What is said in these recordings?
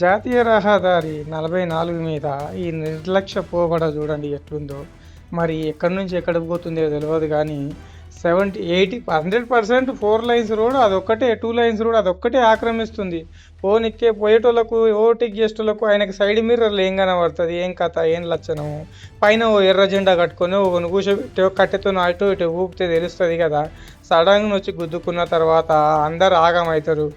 జాతీయ రహదారి 44 మీద ఈ నిర్లక్ష్య పోకడ చూడండి ఎట్లుందో. మరి ఎక్కడి నుంచి ఎక్కడికి పోతుందో తెలవదు గానీ 70, 80, 100% 4 లైన్స్ రోడ్ అదొక్కటే, 2 లైన్స్ రోడ్ అదొక్కటే ఆక్రమిస్తుంది. పోయేటోళ్ళకు ఓవర్టేక్ చేసేటోళ్ళకు ఆయనకి సైడ్ మిర్రర్లు ఏం కనబడుతుంది, ఏం కథ, ఏం లక్షణము. పైన ఓ ఎర్ర జెండా కట్టుకొని ఒక కూర్చోబెట్టి కట్టెతో అటు ఇటు ఊపితే తెలుస్తుంది కదా. సడన్గా వచ్చి గుద్దుకున్న తర్వాత అందరు ఆగమవుతారు.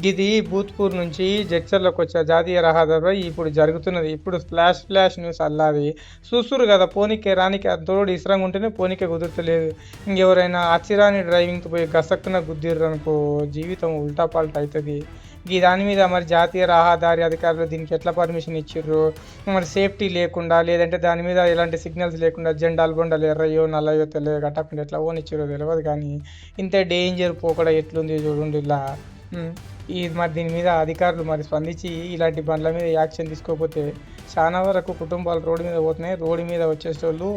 ఇది భూత్పూర్ నుంచి జడ్చర్లకు వచ్చే జాతీయ రహదారిపై ఇప్పుడు జరుగుతున్నది. ఇప్పుడు ఫ్లాష్ న్యూస్ అల్లాది చూస్తురు కదా. పోనీకే రానికి తోడు ఇసరంగా ఉంటేనే పోనీకే కుదురుతలేదు. ఇంకెవరైనా అచ్చిరాని డ్రైవింగ్కి పోయి గసక్కున గుద్దిర్రు అనుకో జీవితం ఉల్టా పల్టా అవుతుంది. ఈ దాని మీద మరి జాతీయ రహదారి అధికారులు దీనికి ఎట్లా పర్మిషన్ ఇచ్చిర్రు, మరి సేఫ్టీ లేకుండా లేదంటే దాని మీద ఎలాంటి సిగ్నల్స్ లేకుండా జెండాలు బొండాలు ఎర్రయ్యో నల్లయో తెల్లయో కట్టకుండా ఎట్లా ఓనిచ్చిరో తెలియదు. కానీ ఇంత డేంజర్ పోకడ ఎట్లుంది చూడండి ఇలా. మరి దీని మీద అధికారులు మరి స్పందించి ఇలాంటి బండ్ల మీద యాక్షన్ తీసుకోకపోతే చాలా వరకు కుటుంబాలు రోడ్డు మీద పోతున్నాయి. రోడ్డు మీద వచ్చేటోళ్ళు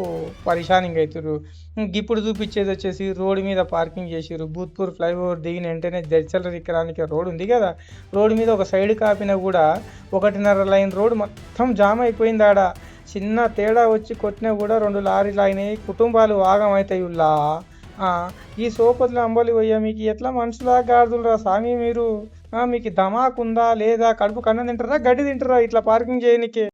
పరిశానింగ్ అవుతారు. ఇప్పుడు చూపించేది వచ్చేసి రోడ్డు మీద పార్కింగ్ చేసిర్రు. భూత్పూర్ ఫ్లైఓవర్ దిగిన వెంటనే జడ్చర్ల ఎక్కడానికి రోడ్ ఉంది కదా, రోడ్డు మీద ఒక సైడ్ కాపినా కూడా 1.5 లైన్ రోడ్డు మొత్తం జామ్ అయిపోయింది. ఆడ చిన్న తేడా వచ్చి కొట్టినా కూడా 2 లారీలు అయినాయి. కుటుంబాలు ఆగం అవుతాయి. ఉల్లా ఈ సోపతులు అంబలి పోయా మీకు ఎట్లా మనుషులా గాడుదులరా స్వామి మీరు? మీకు ధమాకుందా లేదా? కడుపు కన్నం తింటారా, గడ్డి తింటారా ఇట్లా పార్కింగ్ చేయనికే?